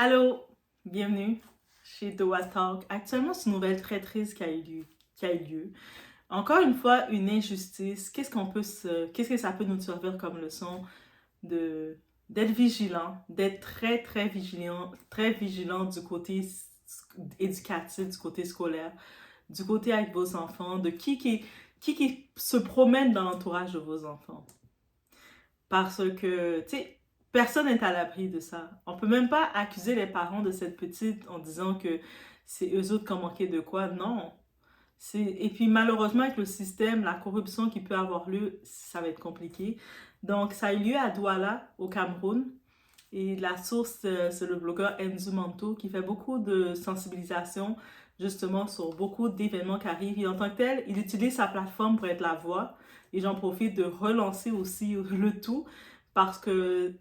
Allô, bienvenue chez Doha Talk. Actuellement, c'est une nouvelle très triste qui a eu lieu. Encore une fois, une injustice. Qu'est-ce que ça peut nous servir comme leçon de d'être vigilant, d'être très vigilant du côté éducatif, du côté scolaire, du côté avec vos enfants, de qui se promène dans l'entourage de vos enfants. Parce que, tu sais, personne n'est à l'abri de ça. On peut même pas accuser les parents de cette petite en disant que c'est eux autres qui ont manqué de quoi. Non. Et puis malheureusement, avec le système, la corruption qui peut avoir lieu, ça va être compliqué. Donc, ça a eu lieu à Douala, au Cameroun. Et la source, c'est le blogueur Enzo Manto qui fait beaucoup de sensibilisation justement sur beaucoup d'événements qui arrivent. Et en tant que tel, il utilise sa plateforme pour être la voix. Et j'en profite de relancer aussi le tout parce que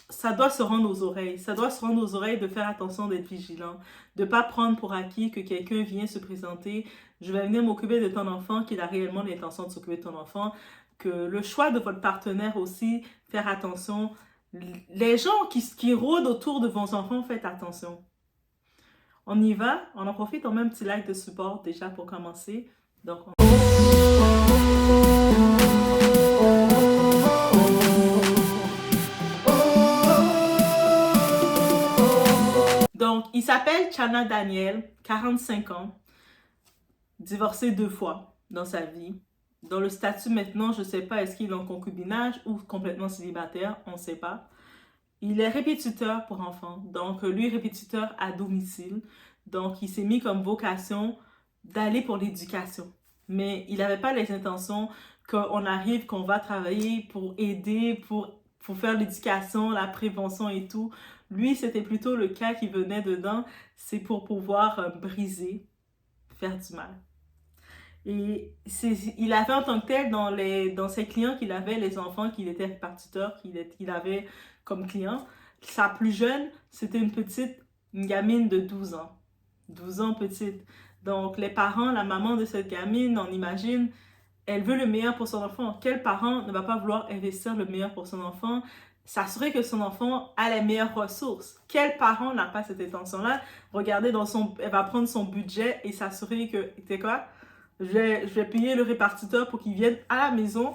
ça doit se rendre aux oreilles. Ça doit se rendre aux oreilles de faire attention, d'être vigilant, de ne pas prendre pour acquis que quelqu'un vient se présenter. Je vais venir m'occuper de ton enfant, qu'il a réellement l'intention de s'occuper de ton enfant. Que le choix de votre partenaire aussi, faire attention. Les gens qui rôdent autour de vos enfants, faites attention. On y va, on en profite, on met un petit like de support déjà pour commencer. Donc, il s'appelle Chana Daniel, 45 ans, divorcé 2 fois dans sa vie. Dans le statut maintenant, je ne sais pas, est-ce qu'il est en concubinage ou complètement célibataire, on ne sait pas. Il est répétiteur pour enfants, donc lui, répétiteur à domicile. Donc, il s'est mis comme vocation d'aller pour l'éducation. Mais il n'avait pas les intentions qu'on arrive, qu'on va travailler pour aider, pour faire l'éducation, la prévention et tout. Lui, c'était plutôt le cas qui venait dedans, c'est pour pouvoir briser, faire du mal. Et il avait en tant que tel dans ses clients qu'il avait les enfants qu'il était répartiteur, qu'il avait comme client. Sa plus jeune, c'était une gamine de 12 ans. 12 ans petite. Donc les parents, la maman de cette gamine, on imagine, elle veut le meilleur pour son enfant. Quel parent ne va pas vouloir investir le meilleur pour son enfant, s'assurer que son enfant a les meilleures ressources? Quel parent n'a pas cette intention-là? Regardez elle va prendre son budget et s'assurer que, tu sais quoi, je vais payer le répartiteur pour qu'il vienne à la maison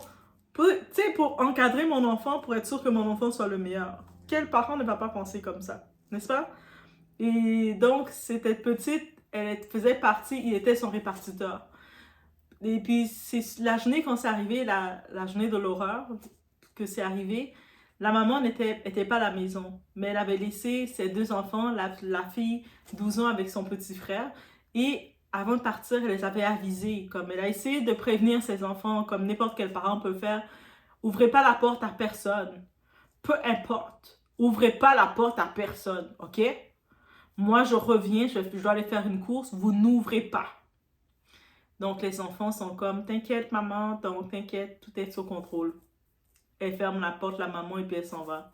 pour encadrer mon enfant, pour être sûr que mon enfant soit le meilleur. Quel parent ne va pas penser comme ça, n'est-ce pas? Et donc, cette petite, elle faisait partie, il était son répartiteur. Et puis, c'est la journée quand c'est arrivé, la journée de l'horreur que c'est arrivé, la maman était pas à la maison, mais elle avait laissé ses 2 enfants, la fille 12 ans avec son petit frère, et avant de partir, elle les avait avisés, comme elle a essayé de prévenir ses enfants, comme n'importe quel parent peut faire. Ouvrez pas la porte à personne. Peu importe. Ouvrez pas la porte à personne, ok? Moi, je reviens, je dois aller faire une course, vous n'ouvrez pas. Donc, les enfants sont comme, t'inquiète maman, donc t'inquiète, tout est sous contrôle. Elle ferme la porte, la maman, et puis elle s'en va.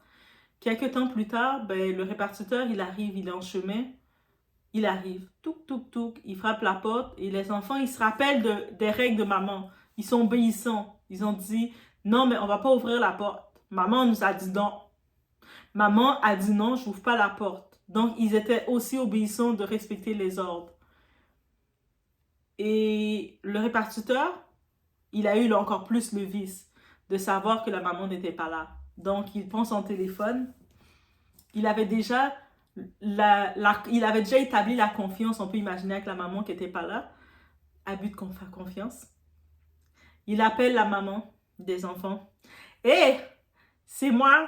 Quelques temps plus tard, ben, le répartiteur, il arrive, il est en chemin. Il arrive, touk, touk, touk, il frappe la porte et les enfants, ils se rappellent des règles de maman. Ils sont obéissants. Ils ont dit, non, mais on va pas ouvrir la porte. Maman nous a dit non. Maman a dit non, je n'ouvre pas la porte. Donc, ils étaient aussi obéissants de respecter les ordres. Et le répartiteur, il a eu encore plus le vice de savoir que la maman n'était pas là. Donc, il prend son téléphone. Il avait déjà établi la confiance, on peut imaginer, avec la maman qui n'était pas là, abus de confiance. Il appelle la maman des enfants. Hé, c'est moi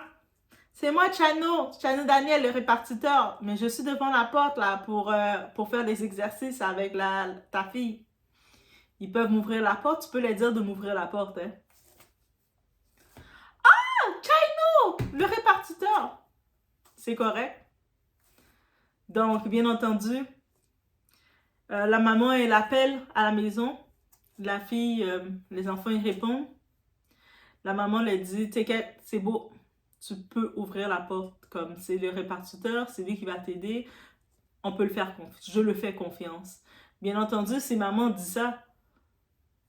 Chano Daniel, le répartiteur, mais je suis devant la porte là pour faire des exercices avec ta fille. Ils peuvent m'ouvrir la porte, tu peux leur dire de m'ouvrir la porte. Hein. Ah, Chano, le répartiteur. C'est correct. Donc, bien entendu, la maman, elle appelle à la maison. La fille, les enfants, ils répondent. La maman leur dit, t'inquiète, c'est beau, tu peux ouvrir la porte. Comme c'est le répartiteur, c'est lui qui va t'aider. On peut le faire confiance. Je le fais confiance. Bien entendu, si maman dit ça,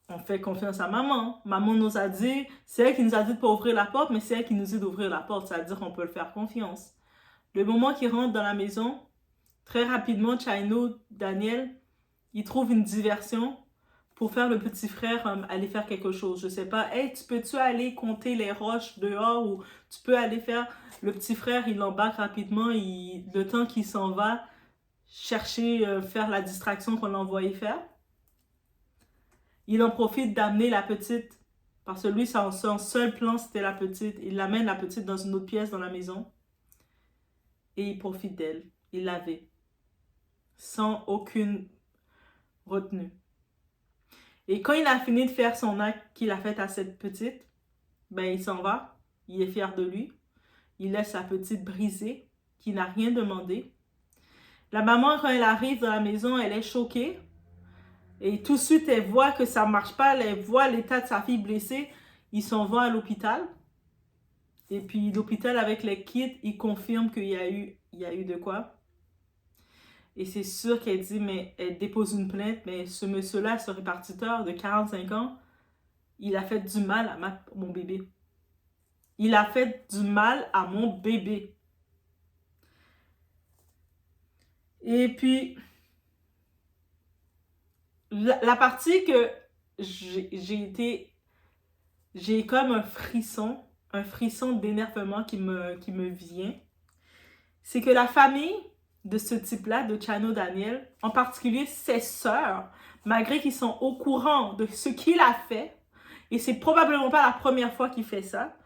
on fait confiance à maman. Maman nous a dit, c'est elle qui nous a dit de pas ouvrir la porte, mais c'est elle qui nous dit d'ouvrir la porte. Ça veut dire qu'on peut le faire confiance. Le moment qu'il rentre dans la maison, très rapidement, Chino Daniel, il trouve une diversion pour faire le petit frère aller faire quelque chose. Je sais pas, hey, peux-tu aller compter les roches dehors ou tu peux aller faire... Le petit frère, il l'embarque rapidement, le temps qu'il s'en va chercher, faire la distraction qu'on l'envoyait faire. Il en profite d'amener la petite, parce que lui, son seul plan, c'était la petite. Il amène la petite dans une autre pièce dans la maison et il profite d'elle. Il l'avait, sans aucune retenue. Et quand il a fini de faire son acte qu'il a fait à cette petite, ben il s'en va, il est fier de lui. Il laisse sa petite brisée, qui n'a rien demandé. La maman, quand elle arrive dans la maison, elle est choquée. Et tout de suite, elle voit que ça ne marche pas, elle voit l'état de sa fille blessée. Ils s'en vont à l'hôpital. Et puis l'hôpital, avec les kits, il confirme qu'il y a eu de quoi. Et c'est sûr qu'elle dit, mais elle dépose une plainte, mais ce monsieur-là, ce répartiteur de 45 ans, il a fait du mal à mon bébé. Il a fait du mal à mon bébé. Et puis, la partie que j'ai comme un frisson d'énervement qui me vient, c'est que la famille de ce type-là, de Chino Daniel, en particulier ses sœurs, malgré qu'ils sont au courant de ce qu'il a fait, et c'est probablement pas la première fois qu'il fait ça,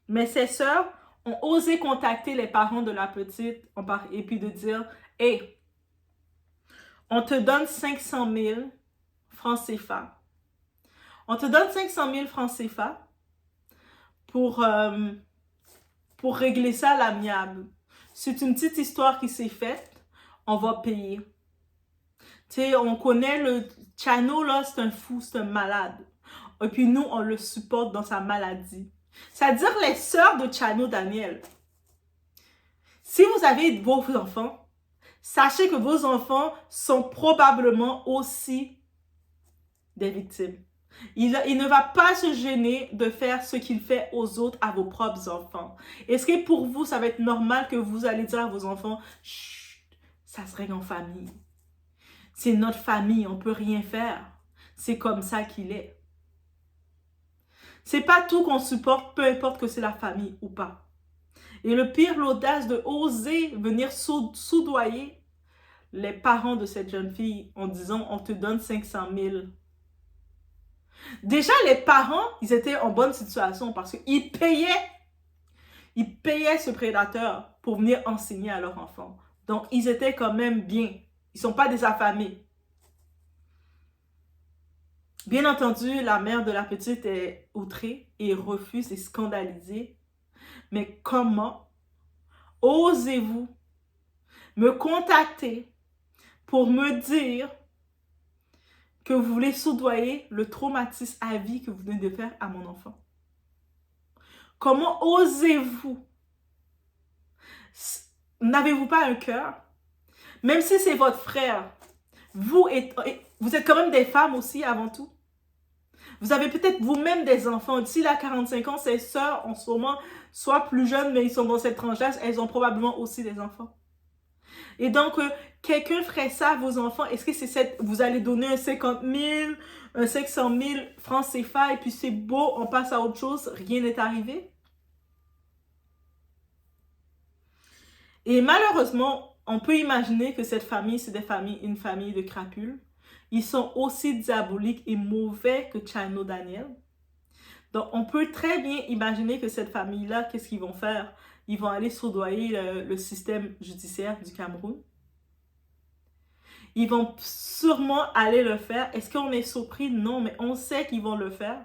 mais ses sœurs ont osé contacter les parents de la petite et puis de dire « Hey, on te donne 500 000 francs CFA. On te donne 500 000 francs CFA pour régler ça à l'amiable. C'est une petite histoire qui s'est faite. On va payer. » Tu sais, on connaît le Chano, là, c'est un fou, c'est un malade. Et puis nous, on le supporte dans sa maladie. C'est-à-dire les sœurs de Chino Daniel. Si vous avez vos enfants, sachez que vos enfants sont probablement aussi des victimes. Il ne va pas se gêner de faire ce qu'il fait aux autres, à vos propres enfants. Est-ce que pour vous, ça va être normal que vous allez dire à vos enfants, chut, ça se règle en famille. C'est notre famille, on ne peut rien faire. C'est comme ça qu'il est. C'est pas tout qu'on supporte, peu importe que c'est la famille ou pas. Et le pire, l'audace de oser venir soudoyer les parents de cette jeune fille en disant, on te donne 500 000. Déjà, les parents, ils étaient en bonne situation parce qu'ils payaient ce prédateur pour venir enseigner à leur enfant. Donc, ils étaient quand même bien. Ils ne sont pas des affamés. Bien entendu, la mère de la petite est outrée et refuse et scandalisée. Mais comment osez-vous me contacter pour me dire que vous voulez soudoyer le traumatisme à vie que vous venez de faire à mon enfant? Comment osez-vous? N'avez-vous pas un cœur? Même si c'est votre frère, vous êtes quand même des femmes aussi avant tout. Vous avez peut-être vous-même des enfants. D'ici là, 45 ans, ses sœurs en ce moment, soit plus jeunes, mais ils sont dans cette tranche-là, elles ont probablement aussi des enfants. Et donc, quelqu'un ferait ça à vos enfants. Est-ce que vous allez donner un 50 000, un 500 000 francs CFA et puis c'est beau, on passe à autre chose, rien n'est arrivé? Et malheureusement, on peut imaginer que cette famille, c'est une famille de crapules. Ils sont aussi diaboliques et mauvais que Chino Daniel. Donc, on peut très bien imaginer que cette famille-là, qu'est-ce qu'ils vont faire? Ils vont aller soudoyer le système judiciaire du Cameroun. Ils vont sûrement aller le faire. Est-ce qu'on est surpris? Non, mais on sait qu'ils vont le faire.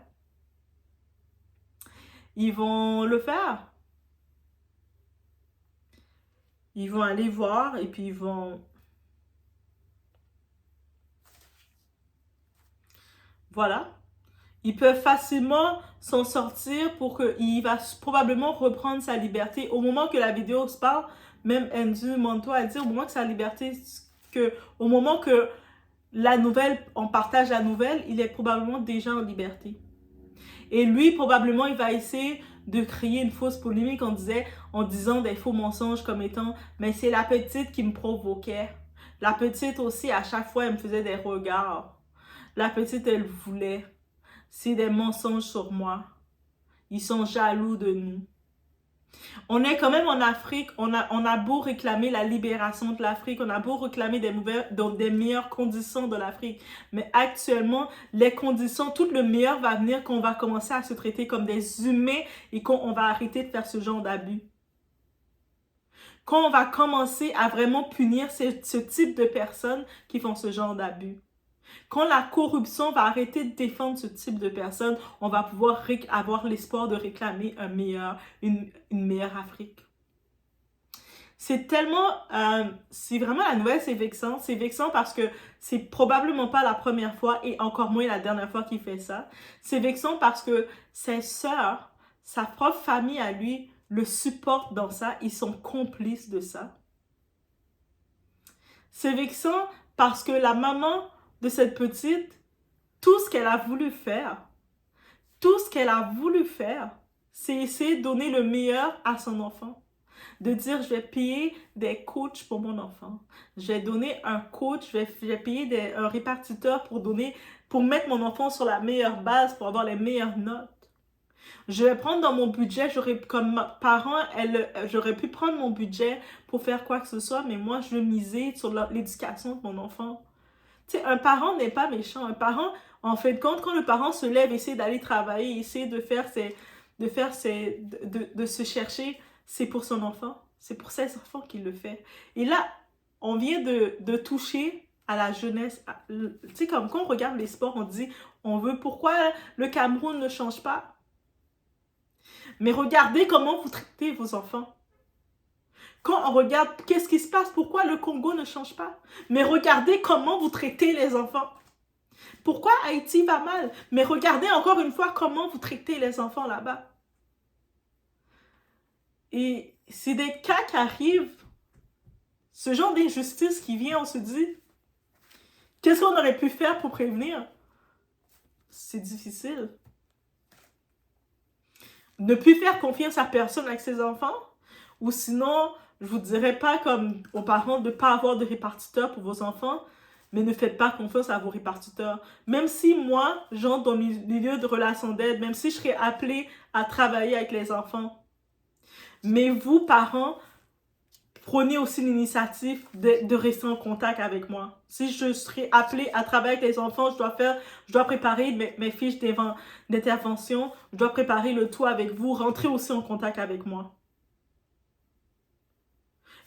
Ils vont le faire. Ils vont aller voir et puis ils vont... Voilà. Ils peuvent facilement s'en sortir pour qu'il va probablement reprendre sa liberté. Au moment que la vidéo se parle, même Andrew Monto a dit au moment que sa liberté, au moment que la nouvelle, on partage la nouvelle, il est probablement déjà en liberté. Et lui, probablement, il va essayer de créer une fausse polémique en disant en disant des faux mensonges comme étant « mais c'est la petite qui me provoquait ». La petite aussi, à chaque fois, elle me faisait des regards. La petite, elle voulait. C'est des mensonges sur moi. Ils sont jaloux de nous. On est quand même en Afrique, on a beau réclamer la libération de l'Afrique, on a beau réclamer des meilleures conditions de l'Afrique, mais actuellement, les conditions, tout le meilleur va venir quand on va commencer à se traiter comme des humains et qu'on va arrêter de faire ce genre d'abus. Quand on va commencer à vraiment punir ce type de personnes qui font ce genre d'abus. Quand la corruption va arrêter de défendre ce type de personnes, on va pouvoir avoir l'espoir de réclamer une meilleure Afrique. C'est tellement, c'est vraiment la nouvelle, c'est vexant. C'est vexant parce que c'est probablement pas la première fois et encore moins la dernière fois qu'il fait ça. C'est vexant parce que ses sœurs, sa propre famille à lui, le supportent dans ça. Ils sont complices de ça. C'est vexant parce que la maman de cette petite, tout ce qu'elle a voulu faire, c'est essayer de donner le meilleur à son enfant. De dire, je vais payer des coachs pour mon enfant. Je vais donner un coach, je vais payer un répartiteur pour mettre mon enfant sur la meilleure base, pour avoir les meilleures notes. Je vais prendre dans mon budget, comme parent, j'aurais pu prendre mon budget pour faire quoi que ce soit, mais moi, je veux miser sur l'éducation de mon enfant. Tu sais, un parent n'est pas méchant. Un parent, en fait, quand le parent se lève, essaie d'aller travailler, essaie de se chercher, c'est pour son enfant. C'est pour ses enfants qu'il le fait. Et là, on vient de toucher à la jeunesse. Tu sais, comme quand on regarde les sports, on dit, pourquoi le Cameroun ne change pas? Mais regardez comment vous traitez vos enfants. Quand on regarde, qu'est-ce qui se passe? Pourquoi le Congo ne change pas? Mais regardez comment vous traitez les enfants. Pourquoi Haïti va mal? Mais regardez encore une fois comment vous traitez les enfants là-bas. Et c'est des cas qui arrivent, ce genre d'injustice qui vient, on se dit, qu'est-ce qu'on aurait pu faire pour prévenir? C'est difficile. Ne plus faire confiance à personne avec ses enfants, ou sinon, je vous dirais pas comme aux parents de ne pas avoir de répartiteur pour vos enfants, mais ne faites pas confiance à vos répartiteurs. Même si moi, j'entre dans le milieu de relations d'aide, même si je serais appelée à travailler avec les enfants, mais vous, parents, prenez aussi l'initiative de rester en contact avec moi. Si je serais appelée à travailler avec les enfants, je dois préparer mes fiches d'intervention, je dois préparer le tout avec vous, rentrez aussi en contact avec moi.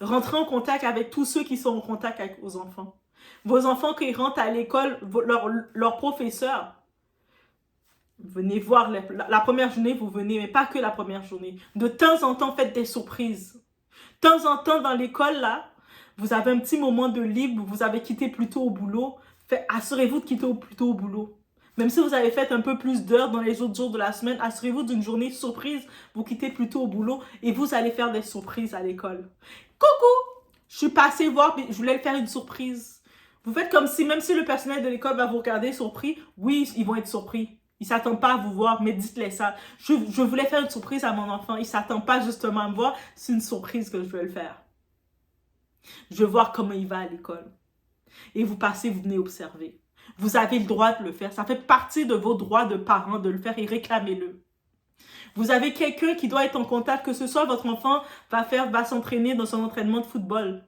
Rentrez en contact avec tous ceux qui sont en contact avec vos enfants. Vos enfants qui rentrent à l'école, leurs professeurs, venez voir, la première journée, vous venez, mais pas que la première journée. De temps en temps, faites des surprises. De temps en temps, dans l'école, là, vous avez un petit moment de libre, vous avez quitté plus tôt au boulot. Assurez-vous de quitter plus tôt au boulot. Même si vous avez fait un peu plus d'heures dans les autres jours de la semaine, assurez-vous d'une journée surprise, vous quittez plus tôt au boulot et vous allez faire des surprises à l'école. Coucou! Je suis passée voir, je voulais faire une surprise. Vous faites comme si, même si le personnel de l'école va vous regarder surpris, oui, ils vont être surpris. Ils ne s'attendent pas à vous voir, mais dites-les ça. Je voulais faire une surprise à mon enfant. Il ne s'attend pas justement à me voir. C'est une surprise que je vais le faire. Je veux voir comment il va à l'école. Et vous passez, vous venez observer. Vous avez le droit de le faire. Ça fait partie de vos droits de parents de le faire et réclamez-le. Vous avez quelqu'un qui doit être en contact, que ce soit votre enfant va s'entraîner dans son entraînement de football.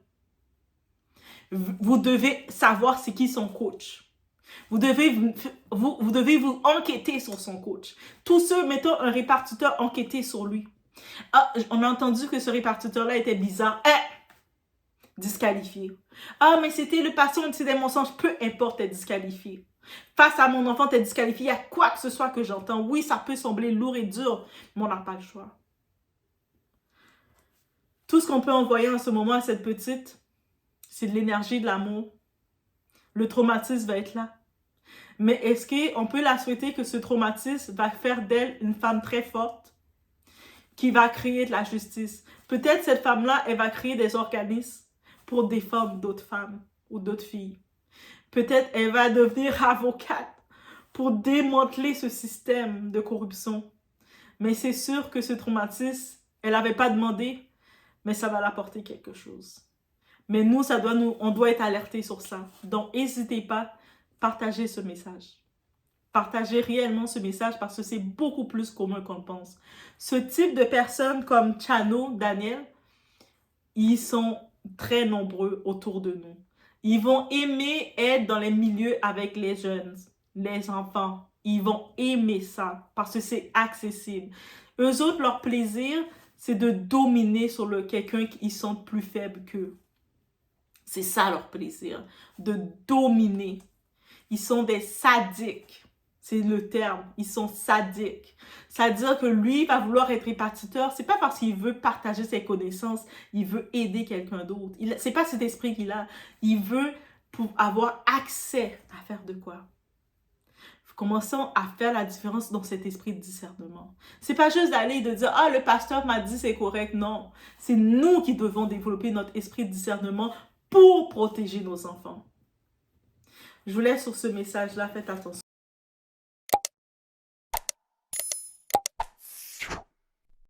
Vous devez savoir c'est qui son coach. Vous devez vous enquêter sur son coach. Tous ceux, mettons un répartiteur, enquêter sur lui. Ah, on a entendu que ce répartiteur-là était bizarre. Disqualifié. Ah, mais c'était le patient, c'est des mensonges. Peu importe, t'es disqualifié. Face à mon enfant, t'es disqualifié. Il y a quoi que ce soit que j'entends. Oui, ça peut sembler lourd et dur, mais on n'a pas le choix. Tout ce qu'on peut envoyer en ce moment à cette petite, c'est de l'énergie, de l'amour. Le traumatisme va être là. Mais est-ce qu'on peut la souhaiter que ce traumatisme va faire d'elle une femme très forte qui va créer de la justice? Peut-être cette femme-là, elle va créer des organismes pour défendre d'autres femmes ou d'autres filles. Peut-être elle va devenir avocate pour démanteler ce système de corruption. Mais c'est sûr que ce traumatisme, elle n'avait pas demandé, mais ça va l'apporter quelque chose. Mais nous, on doit être alertés sur ça. Donc, n'hésitez pas, partagez ce message. Partagez réellement ce message parce que c'est beaucoup plus commun qu'on le pense. Ce type de personnes comme Chano, Daniel, ils sont très nombreux autour de nous. Ils vont aimer être dans les milieux avec les jeunes, les enfants. Ils vont aimer ça parce que c'est accessible. Eux autres, leur plaisir, c'est de dominer sur quelqu'un qu'ils sont plus faibles qu'eux. C'est ça leur plaisir, de dominer. Ils sont des sadiques. C'est le terme. Ils sont sadiques. C'est-à-dire que lui va vouloir être répartiteur. C'est pas parce qu'il veut partager ses connaissances. Il veut aider quelqu'un d'autre. C'est pas cet esprit qu'il a. Il veut pour avoir accès à faire de quoi. Commençons à faire la différence dans cet esprit de discernement. C'est pas juste d'aller et de dire « Ah, le pasteur m'a dit c'est correct ». Non, c'est nous qui devons développer notre esprit de discernement pour protéger nos enfants. Je vous laisse sur ce message-là. Faites attention.